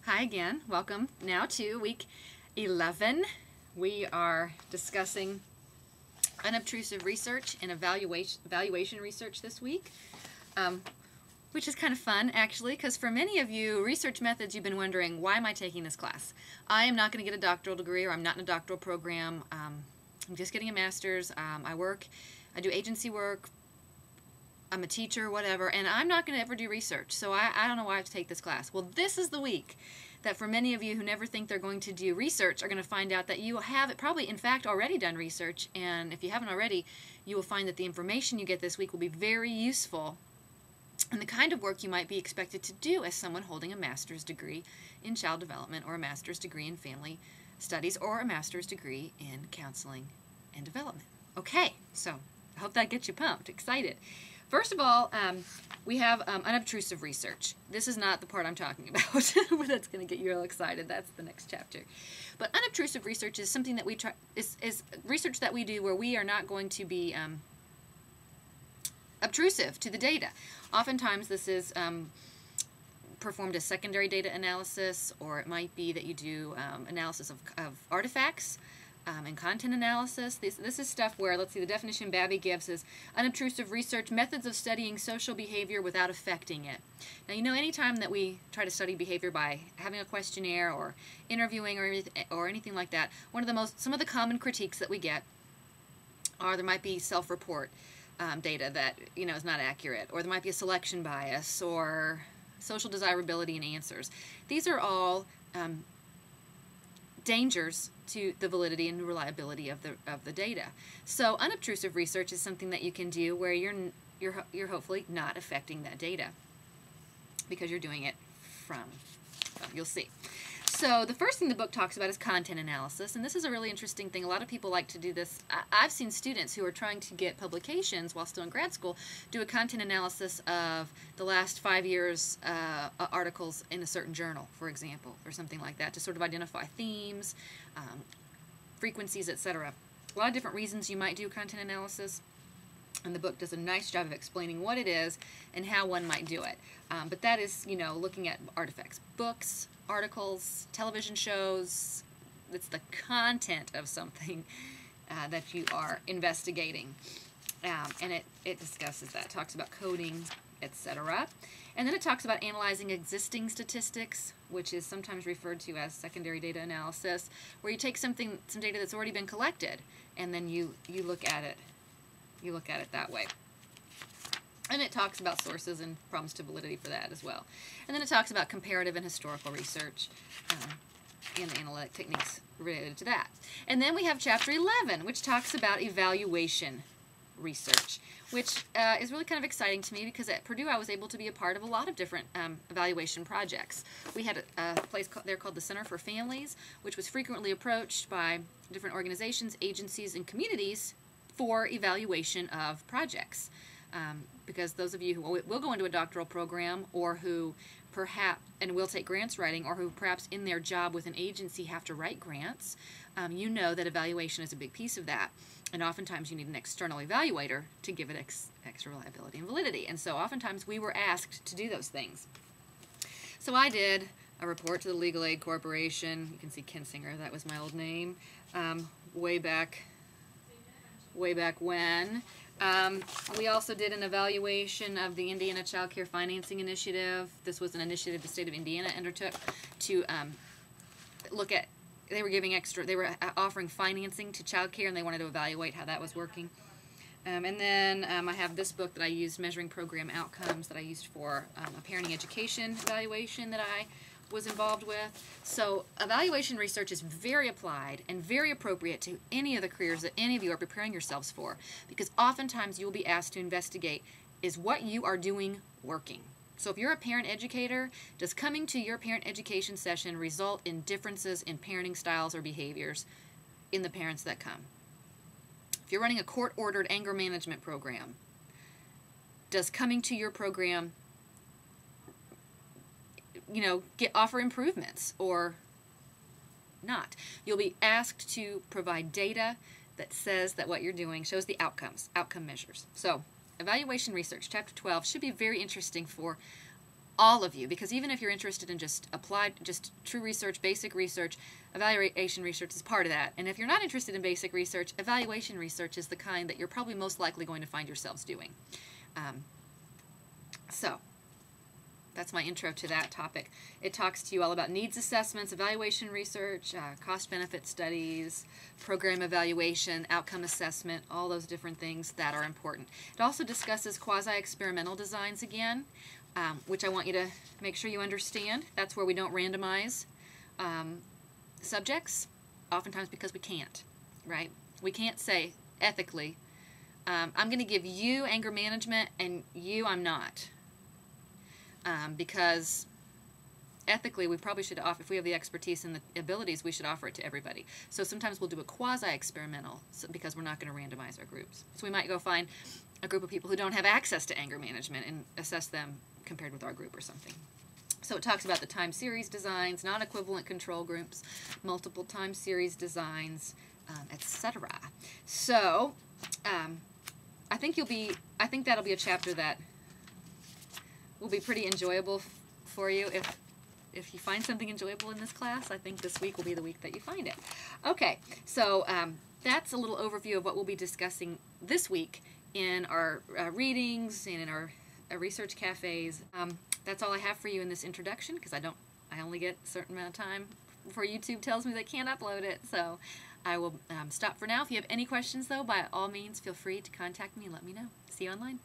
Hi again. Welcome now to week 11. We are discussing unobtrusive research and evaluation research this week, which is kind of fun actually, because for many of you, research methods, you've been wondering, why am I taking this class? I am not going to get a doctoral degree, or I'm not in a doctoral program. I'm just getting a master's. I do agency work. I'm a teacher, whatever, and I'm not going to ever do research, so I don't know why I have to take this class. Well, this is the week that for many of you who never think they're going to do research are going to find out that you have probably, in fact, already done research, and if you haven't already, you will find that the information you get this week will be very useful and the kind of work you might be expected to do as someone holding a master's degree in child development, or a master's degree in family studies, or a master's degree in counseling and development. Okay, so I hope that gets you pumped, excited. First of all, we have unobtrusive research. This is not the part I'm talking about, but that's going to get you all excited. That's the next chapter. But unobtrusive research is something that we try is research that we do where we are not going to be obtrusive to the data. Oftentimes, this is performed as secondary data analysis, or it might be that you do analysis of artifacts. And content analysis. This is stuff where, let's see, the definition Babby gives is unobtrusive research, methods of studying social behavior without affecting it. Now, you know, anytime that we try to study behavior by having a questionnaire or interviewing or anything like that, some of the common critiques that we get are there might be self-report data that, you know, is not accurate, or there might be a selection bias, or social desirability in answers. These are all dangers to the validity and reliability of the data. So unobtrusive research is something that you can do where you're hopefully not affecting that data because you're doing it from, well, you'll see. So the first thing the book talks about is content analysis, and this is a really interesting thing. A lot of people like to do this. I've seen students who are trying to get publications while still in grad school do a content analysis of the last 5 years articles in a certain journal, for example, or something like that, to sort of identify themes, frequencies, etc. A lot of different reasons you might do content analysis, and the book does a nice job of explaining what it is and how one might do it. But that is, you know, looking at artifacts, books, articles, television shows. It's the content of something that you are investigating, and it discusses that. It talks about coding, etc. And then it talks about analyzing existing statistics, which is sometimes referred to as secondary data analysis, where you take some data that's already been collected, and then you look at it. You look at it that way. And it talks about sources and problems to validity for that as well. And then it talks about comparative and historical research and the analytic techniques related to that. And then we have chapter 11, which talks about evaluation research, which is really kind of exciting to me because at Purdue I was able to be a part of a lot of different evaluation projects. We had a place there called the Center for Families, which was frequently approached by different organizations, agencies, and communities for evaluation of projects. Because those of you who will go into a doctoral program, or who perhaps, and will take grants writing, or who perhaps in their job with an agency have to write grants, you know that evaluation is a big piece of that. And oftentimes you need an external evaluator to give it extra reliability and validity. And so oftentimes we were asked to do those things. So I did a report to the Legal Aid Corporation. You can see Kinsinger, that was my old name, way back when. We also did an evaluation of the Indiana Child Care Financing Initiative. This was an initiative the state of Indiana undertook to look at, they were offering financing to child care, and they wanted to evaluate how that was working. And then I have this book that I used, Measuring Program Outcomes, that I used for a parenting education evaluation that I was involved with. So evaluation research is very applied and very appropriate to any of the careers that any of you are preparing yourselves for, because oftentimes you'll be asked to investigate, is what you are doing working? So if you're a parent educator, does coming to your parent education session result in differences in parenting styles or behaviors in the parents that come? If you're running a court-ordered anger management program, does coming to your program, you know, offer improvements or not? You'll be asked to provide data that says that what you're doing shows the outcome measures. So evaluation research, chapter 12, should be very interesting for all of you, because even if you're interested in just true research, basic research, evaluation research is part of that. And if you're not interested in basic research, evaluation research is the kind that you're probably most likely going to find yourselves doing. So that's my intro to that topic. It talks to you all about needs assessments, evaluation research, cost-benefit studies, program evaluation, outcome assessment, all those different things that are important. It also discusses quasi-experimental designs again, which I want you to make sure you understand. That's where we don't randomize subjects, oftentimes because we can't, right? We can't say ethically, I'm going to give you anger management and you I'm not. Because ethically we probably should offer, if we have the expertise and the abilities, we should offer it to everybody. So sometimes we'll do a quasi-experimental because we're not going to randomize our groups. So we might go find a group of people who don't have access to anger management and assess them compared with our group or something. So it talks about the time series designs, non-equivalent control groups, multiple time series designs, etc. So I think that'll be a chapter that will be pretty enjoyable for you. If you find something enjoyable in this class, I think this week will be the week that you find it. Okay, so that's a little overview of what we'll be discussing this week in our readings and in our research cafes. That's all I have for you in this introduction, because I only get a certain amount of time before YouTube tells me they can't upload it. So I will stop for now. If you have any questions, though, by all means, feel free to contact me and let me know. See you online.